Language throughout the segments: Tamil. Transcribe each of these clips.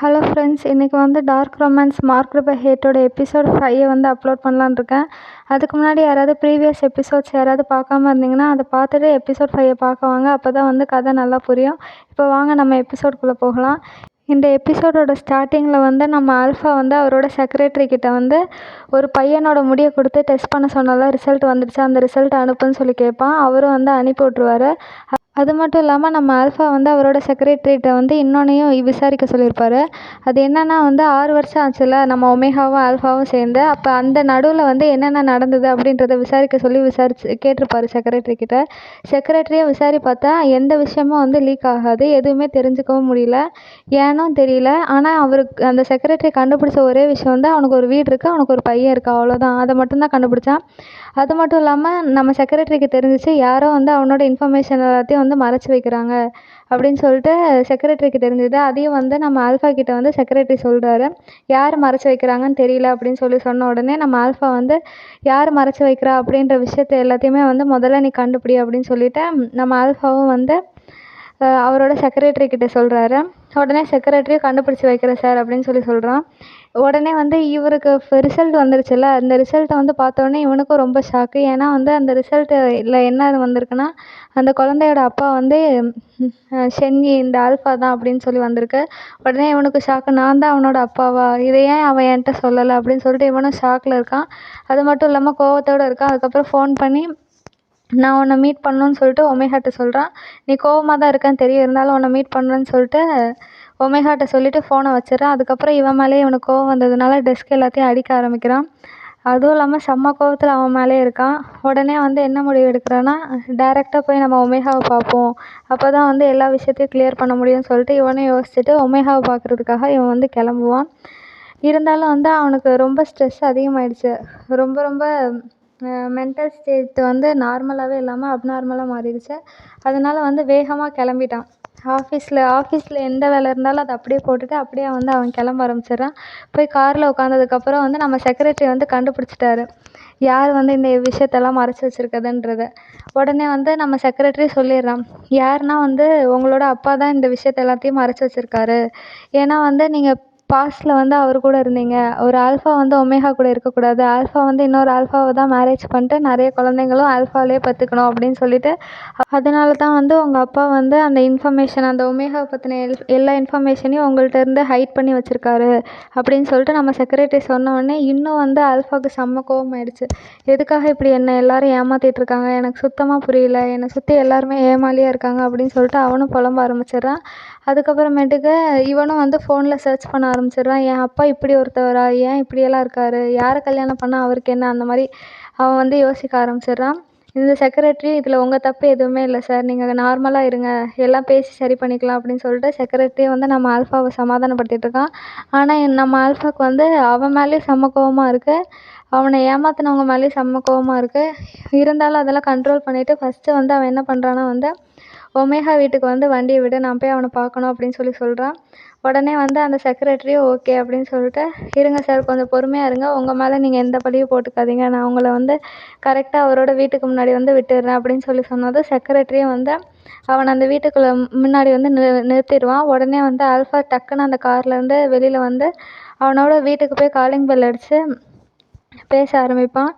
ஹலோ ஃப்ரெண்ட்ஸ், இன்றைக்கி வந்து டார்க் ரொமான்ஸ் மார்க்டு பை ஹேட்டோட எபிசோட் 5 வந்து அப்லோட் பண்ணலான்னு இருக்கேன். அதுக்கு முன்னாடி யாராவது ப்ரீவியஸ் எபிசோட்ஸ் யாராவது பார்க்காம இருந்தீங்கன்னா அதை பார்த்துட்டு எபிசோட் 5 பார்க்க வாங்க. அப்போ தான் வந்து கதை நல்லா புரியும். இப்போ வாங்க நம்ம எபிசோட்குள்ளே போகலாம். இந்த எபிசோடோட ஸ்டார்டிங்கில் வந்து நம்ம ஆல்ஃபா வந்து அவரோட செக்ரட்டரி கிட்ட வந்து ஒரு பையனோட முடியை கொடுத்து டெஸ்ட் பண்ண சொன்னால ரிசல்ட் வந்துடுச்சு, அந்த ரிசல்ட் அனுப்புன்னு சொல்லி கேட்பான். அவரும் வந்து அனுப்பி விட்ருவார். அது மட்டும் இல்லாமல் நம்ம ஆல்ஃபா வந்து அவரோட செக்ரட்டரிகிட்ட வந்து இன்னொன்னையும் விசாரிக்க சொல்லியிருப்பார். அது என்னென்னா வந்து 6 வருஷம் ஆச்சுல்ல நம்ம ஒமேகாவும் ஆல்ஃபாவும் சேர்ந்து, அப்போ அந்த நடுவில் வந்து என்னென்ன நடந்தது அப்படின்றத விசாரிக்க சொல்லி கேட்டிருப்பாரு செக்ரட்டரிக்கிட்ட. செக்ரட்டரியை விசாரி பார்த்தா எந்த விஷயமும் வந்து லீக் ஆகாது, எதுவுமே தெரிஞ்சுக்கவும் முடியல, ஏனும் தெரியல. ஆனால் அவருக்கு அந்த செக்ரட்டரி கண்டுபிடிச்ச ஒரே விஷயம் வந்து அவனுக்கு ஒரு வீடு இருக்குது, அவனுக்கு ஒரு பையன் இருக்கா, அவ்வளோதான். அதை மட்டும்தான் கண்டுபிடிச்சான். அது மட்டும் இல்லாமல் நம்ம செக்ரட்டரிக்கு தெரிஞ்சிச்சு யாரோ வந்து அவனோட இன்ஃபர்மேஷன் எல்லாத்தையும் வந்து மறைச்சி வைக்கிறாங்க அப்படின்னு சொல்லிட்டு செக்ரட்டரிக்கு தெரிஞ்சுது. அதையும் வந்து நம்ம ஆல்ஃபா கிட்ட வந்து செக்ரட்டரி சொல்கிறாரு, யார் மறைச்சி வைக்கிறாங்கன்னு தெரியல அப்படின்னு சொன்ன உடனே நம்ம ஆல்ஃபா வந்து யார் மறைச்சி வைக்கிறா அப்படின்ற விஷயத்த எல்லாத்தையுமே வந்து முதல்ல நீ கண்டுபிடி அப்படின்னு சொல்லிட்டு நம்ம ஆல்ஃபாவும் வந்து அவரோட செக்ரட்டரி கிட்ட சொல்கிறாரு. உடனே செக்ரட்டரியும் கண்டுபிடிச்சி வைக்கிறேன் சார் அப்படின்னு சொல்கிறான். உடனே வந்து இவருக்கு ரிசல்ட் வந்துருச்சுல்ல, அந்த ரிசல்ட்டை வந்து பார்த்தோன்னே இவனுக்கும் ரொம்ப ஷாக்கு. ஏன்னா வந்து அந்த ரிசல்ட்டில் என்ன வந்திருக்குன்னா, அந்த குழந்தையோட அப்பா வந்து ஷென்னி இந்த ஆல்ஃபா தான் அப்படின்னு சொல்லி வந்திருக்கு. உடனே இவனுக்கு ஷாக்கு, நான் தான் அவனோட அப்பாவா, இதை ஏன் அவன் என்கிட்ட சொல்லலை அப்படின்னு சொல்லிட்டு இவனும் ஷாக்கில் இருக்கான். அது மட்டும் இல்லாமல் கோவத்தோடு இருக்கான். அதுக்கப்புறம் ஃபோன் பண்ணி நான் உன்னை மீட் பண்ணணுன்னு சொல்லிட்டு ஒமேகாட்ட சொல்கிறான். நீ கோவமாக தான் இருக்கேன்னு தெரியும், இருந்தாலும் உன்னை மீட் பண்ணுறேன்னு சொல்லிட்டு ஒமேகாட்ட சொல்லிவிட்டு ஃபோனை வச்சிடறான். அதுக்கப்புறம் இவன் மேலேயே இவனுக்கு கோவம் வந்ததுனால டெஸ்க் எல்லாத்தையும் அடிக்க ஆரம்பிக்கிறான். அதுவும் இல்லாமல் செம்ம கோவத்தில் அவன் மேலே இருக்கான். உடனே வந்து என்ன முடிவு எடுக்கிறான்னா, டேரெக்டாக போய் நம்ம ஒமேகாவை பார்ப்போம், அப்போ தான் வந்து எல்லா விஷயத்தையும் கிளியர் பண்ண முடியும்னு சொல்லிட்டு இவனே யோசிச்சுட்டு ஒமேகாவை பார்க்குறதுக்காக இவன் வந்து கிளம்புவான். இருந்தாலும் வந்து அவனுக்கு ரொம்ப ஸ்ட்ரெஸ் அதிகமாகிடுச்சு. ரொம்ப ரொம்ப மென்டல் ஸ்டேட் வந்து நார்மலாகவே இல்லாமல் அப்நார்மலாக மாறிடுச்சு. அதனால் வந்து வேகமாக கிளம்பிட்டான். ஆஃபீஸில் எந்த வேலை இருந்தாலும் அதை அப்படியே போட்டுட்டு அப்படியே வந்து அவன் கிளம்ப ஆரம்பிச்சிடுறான். போய் காரில் உட்காந்ததுக்கப்புறம் வந்து நம்ம செக்ரட்டரி வந்து கண்டுபிடிச்சிட்டாரு யார் வந்து இந்த விஷயத்தெல்லாம் மறைச்சி வச்சுருக்குதுன்றத. உடனே வந்து நம்ம செக்ரட்டரி சொல்லிடுறான், யாருன்னா வந்து உங்களோட அப்பா தான் இந்த விஷயத்த எல்லாத்தையும் மறைச்சி வச்சுருக்காரு. ஏன்னா வந்து நீங்கள் பாஸ்ட்டில் வந்து அவர் கூட இருந்தீங்க. ஒரு ஆல்ஃபா வந்து ஒமேகா கூட இருக்கக்கூடாது, ஆல்ஃபா வந்து இன்னொரு ஆல்ஃபாவை தான் மேரேஜ் பண்ணிட்டு நிறைய குழந்தைங்களும் ஆல்ஃபாவிலே பெற்றுக்கணும் அப்படின்னு சொல்லிட்டு, அதனால தான் வந்து உங்கள் அப்பா வந்து அந்த இன்ஃபர்மேஷன் அந்த ஒமேகாவை பற்றின எல்லா இன்ஃபர்மேஷனையும் உங்கள்கிட்ட இருந்து ஹைட் பண்ணி வச்சுருக்காரு அப்படின்னு சொல்லிட்டு நம்ம செக்ரட்டரி சொன்ன உடனே இன்னும் வந்து ஆல்ஃபாவுக்கு செம்ம கோவமாயிடுச்சு. எதுக்காக இப்படி என்ன எல்லாரும் ஏமாற்றிட்டு இருக்காங்க, எனக்கு சுத்தமாக புரியல, என்னை சுற்றி எல்லாருமே ஏமாலியாக இருக்காங்க அப்படின்னு சொல்லிட்டு அவனும் புலம்ப ஆரம்பிச்சிடுறான். அதுக்கப்புறமேட்டுக்கு இவனும் வந்து ஃபோனில் சர்ச் பண்ண ஆரம்பிச்சிடுறான், என் அப்பா இப்படி ஒருத்தவரா, ஏன் இப்படியெல்லாம் இருக்கார், யாரை கல்யாணம் பண்ணால் அவருக்கு என்ன, அந்த மாதிரி அவன் வந்து யோசிக்க ஆரம்பிச்சிடுறான். இந்த செக்ரட்டரி இதில் உங்கள் தப்பு எதுவுமே இல்லை சார், நீங்கள் நார்மலாக இருங்க, எல்லாம் பேசி சரி பண்ணிக்கலாம் அப்படின்னு சொல்லிட்டு செக்ரட்டரி வந்து நம்ம ஆல்ஃபாவை சமாதானப்படுத்திட்டு இருக்கான். ஆனால் நம்ம ஆல்ஃபாவுக்கு வந்து அவன் மேலேயும் செம்ம கோவமாக இருக்குது, அவனை ஏமாற்றினவங்க மேலேயும் செம்ம கோவமாக இருக்குது. இருந்தாலும் அதெல்லாம் கண்ட்ரோல் பண்ணிவிட்டு ஃபஸ்ட்டு வந்து அவன் என்ன பண்ணுறான்னா வந்து ஒமேகா வீட்டுக்கு வந்து வண்டியை விட, நான் போய் அவனை பார்க்கணும் அப்படின்னு சொல்கிறான். உடனே வந்து அந்த செக்ரட்டரியும் ஓகே அப்படின்னு சொல்லிட்டு, இருங்க சார் கொஞ்சம் பொறுமையாக இருங்க, உங்கள் மேலே நீங்கள் எந்த பழியும் போட்டுக்காதீங்க, நான் உங்களை வந்து கரெக்டாக அவரோட வீட்டுக்கு முன்னாடி வந்து விட்டுடுறேன் அப்படின்னு சொன்னதும் செக்ரட்டரியும் வந்து அவனை அந்த வீட்டுக்குள்ளே முன்னாடி வந்து நிறுத்திடுவான். உடனே வந்து ஆல்ஃபா டக்குன்னு அந்த கார்லேருந்து வெளியில் வந்து அவனோட வீட்டுக்கு போய் காலிங் பெல் அடித்து பேச ஆரம்பிப்பான்.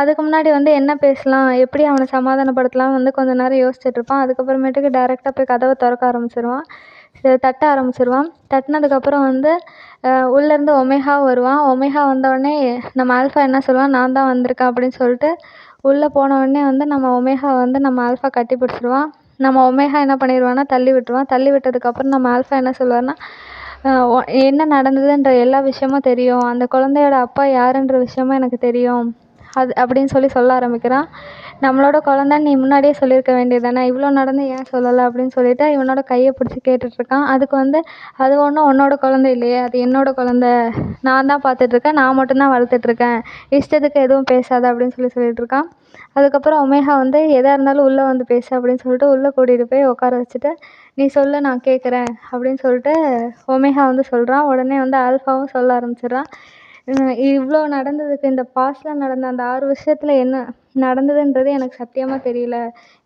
அதுக்கு முன்னாடி வந்து என்ன பேசலாம், எப்படி அவனை சமாதானப்படுத்தலாம் வந்து கொஞ்சம் நேரம் யோசிச்சுட்ருப்பான். அதுக்கப்புறமேட்டுக்கு டேரெக்டாக போய் கதவை திறக்க ஆரம்பிச்சிடுவான். தட்ட ஆரம்பிச்சிடுவான். தட்டினதுக்கப்புறம் வந்து உள்ளேருந்து ஒமேகா வருவான். ஒமேகா வந்தவுடனே நம்ம ஆல்ஃபா என்ன சொல்லுவான், நான் தான் வந்திருக்கேன் அப்படின்னு சொல்லிட்டு உள்ளே போனவுடனே வந்து நம்ம ஒமேகா வந்து நம்ம ஆல்ஃபா கட்டி பிடிச்சிடுவான். நம்ம ஒமேகா என்ன பண்ணிடுவான்னா தள்ளி விட்டுருவான். தள்ளி விட்டதுக்கப்புறம் நம்ம ஆல்ஃபா என்ன சொல்லுவார்னா, என்ன நடந்ததுன்ற எல்லா விஷயமும் தெரியும், அந்த குழந்தையோட அப்பா யாருன்ற விஷயமும் எனக்கு தெரியும் அப்படின்னு சொல்ல ஆரம்பிக்கிறான். நம்மளோட குழந்தைன்னு நீ முன்னாடியே சொல்லியிருக்க வேண்டியது தானே, இவ்வளோ நடந்து ஏன் சொல்லலை அப்படின்னு சொல்லிட்டு இவனோட கையை பிடிச்சி கேட்டுட்ருக்கான். அதுக்கு வந்து அது ஒன்றும் உன்னோட குழந்தை இல்லையே, அது என்னோட குழந்தை, நான் தான் பார்த்துட்ருக்கேன், நான் மட்டும்தான் வளர்த்துட்ருக்கேன், இஷ்டத்துக்கு எதுவும் பேசாத அப்படின்னு சொல்லிட்டு இருக்கான். அதுக்கப்புறம் ஒமேகா வந்து எதாக இருந்தாலும் உள்ளே வந்து பேசு அப்படின்னு சொல்லிட்டு உள்ளே கூட்டிகிட்டு போய் உட்கார வச்சுட்டு, நீ சொல்லு நான் கேட்குறேன் அப்படின்னு சொல்லிட்டு ஒமேகா வந்து சொல்கிறான். உடனே வந்து ஆல்ஃபாவும் சொல்ல ஆரம்பிச்சிடுறான். இவ்வளோ நடந்ததுக்கு இந்த பாஸ்ட்டில் நடந்த அந்த 6 விஷயத்தில் என்ன நடந்ததுன்றது எனக்கு சத்தியமாக தெரியல,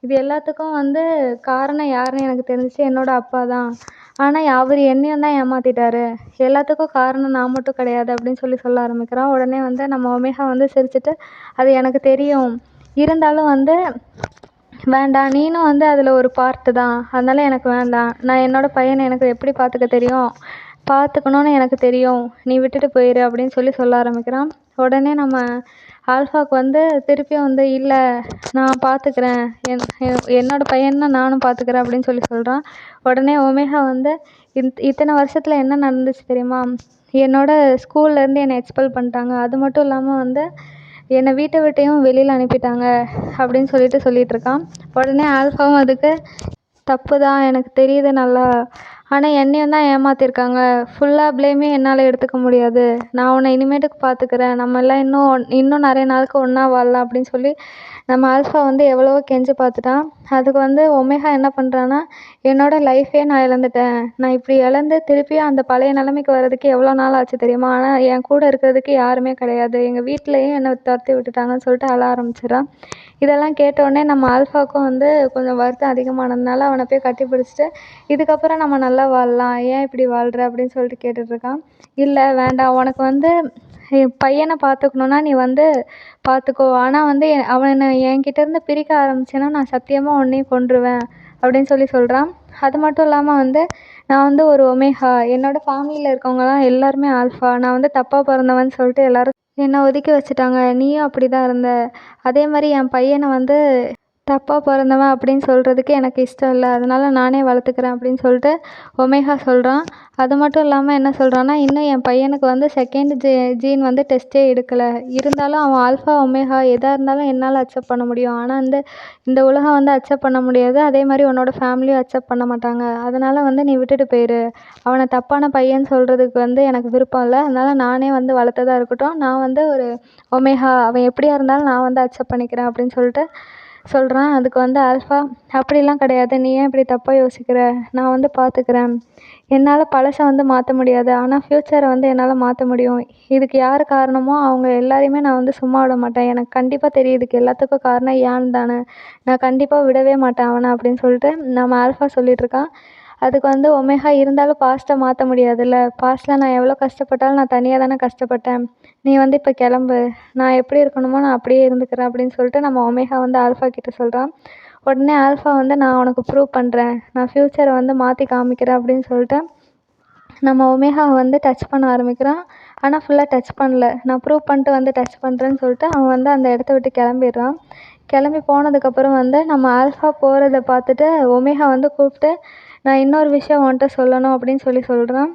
இது எல்லாத்துக்கும் வந்து காரணம் யாருன்னு எனக்கு தெரிஞ்சிச்சு, என்னோடய அப்பா தான் ஆனால் அவர் என்னையும் தான் ஏமாற்றிட்டாரு, எல்லாத்துக்கும் காரணம் நான் மட்டும் கிடையாது அப்படின்னு சொல்ல ஆரம்பிக்கிறான். உடனே வந்து நம்ம ஒமேகா வந்து சிரிச்சுட்டு, அது எனக்கு தெரியும், இருந்தாலும் வந்து வேண்டாம், நீனும் வந்து அதில் ஒரு பார்ட்டு தான், அதனால் எனக்கு வேண்டாம், நான் என்னோடய பையனை எனக்கு எப்படி பார்த்துக்க தெரியும், பார்த்துக்கணுன்னு எனக்கு தெரியும், நீ விட்டுட்டு போயிரு அப்படின்னு சொல்ல ஆரம்பிக்கிறான். உடனே நம்ம ஆல்ஃபாவுக்கு வந்து திருப்பியும் வந்து இல்லை நான் பார்த்துக்கிறேன், என்னோடய பையனை நானும் பார்த்துக்கிறேன் அப்படின்னு சொல்கிறான். உடனே ஒமேகா வந்து இத்தனை வருஷத்தில் என்ன நடந்துச்சு தெரியுமா, என்னோடய ஸ்கூல்லேருந்து என்னை எக்ஸ்பெல் பண்ணிட்டாங்க, அது மட்டும் இல்லாமல் வந்து என்னை வீட்டை விட்டையும் வெளியில் அனுப்பிட்டாங்க அப்படின்னு சொல்லிகிட்ருக்கான். உடனே ஆல்ஃபாவும் அதுக்கு தப்பு தான் எனக்கு தெரியுது நல்லா, ஆனால் என்னையும் தான் ஏமாற்றிருக்காங்க, ஃபுல்லாக ப்ளேமே என்னால் எடுத்துக்க முடியாது, நான் உன்னை இனிமேட்டுக்கு பார்த்துக்கிறேன், நம்ம எல்லாம் இன்னும் நிறைய நாளுக்கு ஒன்றா வாழலாம் அப்படின்னு சொல்லி நம்ம ஆல்ஃபா வந்து எவ்வளவோ கெஞ்சி பார்த்துட்டான். அதுக்கு வந்து ஒமேகா என்ன பண்ணுறான்னா, என்னோடய லைஃபே நான் இழந்துட்டேன், நான் இப்படி இழந்து திருப்பியும் அந்த பழைய நிலைமைக்கு வர்றதுக்கு எவ்வளோ நாள் ஆச்சு தெரியுமா, ஆனால் என் கூட இருக்கிறதுக்கு யாருமே கிடையாது, எங்கள் வீட்லேயும் என்னை துரத்தி விட்டுட்டாங்கன்னு சொல்லிட்டு அழ ஆரம்பிச்சிடுறான். இதெல்லாம் கேட்டவுடனே நம்ம ஆல்ஃபாவுக்கும் வந்து கொஞ்சம் வருத்தம் அதிகமானதுனால அவனை போய் கட்டி பிடிச்சிட்டு, இதுக்கப்புறம் நம்ம நல்லா வாழலாம், ஏன் இப்படி வாழ்கிற அப்படின்னு சொல்லிட்டு கேட்டுட்ருக்கான். இல்லை வேண்டாம், உனக்கு வந்து என் பையனை பார்த்துக்கணுன்னா நீ வந்து பார்த்துக்கோ, ஆனால் வந்து அவனை என்கிட்டேருந்து பிரிக்க ஆரம்பிச்சேன்னா நான் சத்தியமாக உன்னையும் கொன்றுவேன் அப்படின்னு சொல்கிறான். அது மட்டும் இல்லாமல் வந்து நான் வந்து ஒரு ஒமேகா, என்னோடய ஃபேமிலியில் இருக்கவங்கலாம் எல்லாருமே ஆல்ஃபா, நான் வந்து தப்பாக பிறந்தவன்னு சொல்லிட்டு எல்லோரும் என்னை ஒதுக்கி வச்சுட்டாங்க, நீயும் அப்படி தான் இருந்த, அதே மாதிரி என் பையனை வந்து தப்பாக பிறந்தவன் அப்படின்னு சொல்கிறதுக்கு எனக்கு இஷ்டம் இல்லை, அதனால் நானே வளர்த்துக்கிறேன் அப்படின்னு சொல்லிட்டு ஒமேகா சொல்கிறான். அது மட்டும் இல்லாமல் என்ன சொல்கிறான்னா, இன்னும் என் பையனுக்கு வந்து செகண்ட் ஜீன் வந்து டெஸ்ட்டே எடுக்கலை, இருந்தாலும் அவன் ஆல்ஃபா ஒமேகா எதாக இருந்தாலும் என்னால் அக்செப்ட் பண்ண முடியும், ஆனால் வந்து இந்த உலகம் வந்து அக்செப்ட் பண்ண முடியாது, அதே மாதிரி உன்னோட ஃபேமிலியும் அக்செப்ட் பண்ண மாட்டாங்க, அதனால் வந்து நீ விட்டுட்டு போயிரு, அவனை தப்பான பையன் சொல்கிறதுக்கு வந்து எனக்கு விருப்பம் இல்லை, அதனால் நானே வந்து வளர்த்ததாக இருக்கட்டும், நான் வந்து ஒரு ஒமேகா, அவன் எப்படியா இருந்தாலும் நான் வந்து அக்செப்ட் பண்ணிக்கிறேன் அப்படின்னு சொல்லிட்டு சொல்கிறான். அதுக்கு வந்து ஆல்ஃபா, அப்படிலாம் கிடையாது, நீ ஏன் இப்படி தப்பாக யோசிக்கிற, நான் வந்து பார்த்துக்கிறேன், என்னால் பழசை வந்து மாற்ற முடியாது, ஆனால் ஃப்யூச்சரை வந்து என்னால் மாற்ற முடியும், இதுக்கு யார் காரணமோ அவங்க எல்லாரையுமே நான் வந்து சும்மா விட மாட்டேன், எனக்கு கண்டிப்பாக தெரியும் இதுக்கு எல்லாத்துக்கும் காரணம் யான் தானே, நான் கண்டிப்பாக விடவே மாட்டேன் அவனை அப்படின்னு சொல்லிட்டு நம்ம ஆல்ஃபா சொல்லிகிட்ருக்கான். அதுக்கு வந்து ஒமேகா, இருந்தாலும் பாஸ்ட்டை மாற்ற முடியாதுல்ல, பாஸ்ட்டில் நான் எவ்வளோ கஷ்டப்பட்டாலும் நான் தனியாக தானே கஷ்டப்பட்டேன், நீ வந்து இப்போ கிளம்பு, நான் எப்படி இருக்கணுமோ நான் அப்படியே இருந்துக்கிறேன் அப்படின்னு சொல்லிட்டு நம்ம ஒமேகா வந்து ஆல்ஃபா கிட்ட சொல்கிறான். உடனே ஆல்ஃபா வந்து நான் உனக்கு ப்ரூவ் பண்ணுறேன், நான் ஃப்யூச்சரை வந்து மாற்றி காமிக்கிறேன் அப்படின்னு சொல்லிட்டு நம்ம ஒமேகாவை வந்து டச் பண்ண ஆரம்பிக்கிறான். ஆனால் ஃபுல்லாக டச் பண்ணல, நான் ப்ரூவ் பண்ணிட்டு வந்து டச் பண்ணுறேன்னு சொல்லிட்டு அவன் வந்து அந்த இடத்த விட்டு கிளம்பிடுறான். கிளம்பி போனதுக்கப்புறம் வந்து நம்ம ஆல்ஃபா போகிறத பார்த்துட்டு ஒமேகா வந்து கூப்பிட்டு, நான் இன்னொரு விஷயம் உன்கிட்ட சொல்லணும் அப்படின்னு சொல்கிறான்.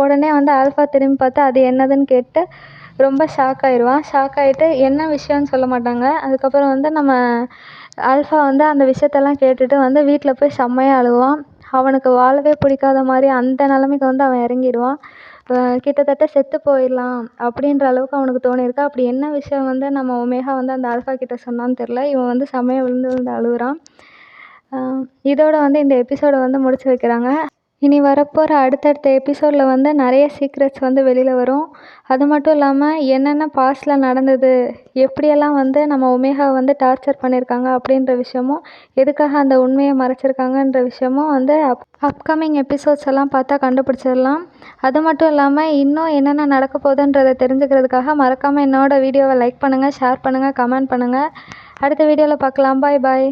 உடனே வந்து ஆல்ஃபா திரும்பி பார்த்து அது என்னதுன்னு கேட்டு ரொம்ப ஷாக் ஆயிடுவான். ஷாக் ஆகிட்டு என்ன விஷயம்னு சொல்ல மாட்டாங்க. அதுக்கப்புறம் வந்து நம்ம ஆல்ஃபா வந்து அந்த விஷயத்தெல்லாம் கேட்டுட்டு வந்து வீட்டில் போய் செம்மையாக அழுவான். அவனுக்கு வாழவே பிடிக்காத மாதிரி அந்த நிலைமைக்கு வந்து அவன் இறங்கிடுவான். கிட்டத்தட்ட செத்து போயிடலாம் அப்படின்ற அளவுக்கு அவனுக்கு தோணியிருக்கு. அப்படி என்ன விஷயம் வந்து நம்ம ஒமேகா வந்து அந்த ஆல்ஃபா கிட்ட சொன்னான்னு தெரில. இவன் வந்து செம்மையாக விழுந்து விழுந்து அழுகுறான். இதோட வந்து இந்த எபிசோடை வந்து முடிச்சு வைக்கிறாங்க. இனி வரப்போகிற அடுத்தடுத்த எபிசோடில் வந்து நிறைய சீக்ரெட்ஸ் வந்து வெளியில் வரும். அது மட்டும் இல்லாமல் என்னென்ன பாஸ்ட்டில் நடந்தது, எப்படியெல்லாம் வந்து நம்ம ஒமேகா வந்து டார்ச்சர் பண்ணியிருக்காங்க அப்படின்ற விஷயமும், எதுக்காக அந்த உண்மையை மறைச்சிருக்காங்கன்ற விஷயமும் வந்து அப்கமிங் எபிசோட்ஸ் எல்லாம் பார்த்தா கண்டுபிடிச்சிடலாம். அது மட்டும் இல்லாமல் இன்னும் என்னென்ன நடக்க போகுதுன்றதை தெரிஞ்சுக்கிறதுக்காக மறக்காமல் என்னோடய வீடியோவை லைக் பண்ணுங்கள், ஷேர் பண்ணுங்கள், கமெண்ட் பண்ணுங்கள். அடுத்த வீடியோவில் பார்க்கலாம். பாய் பாய்.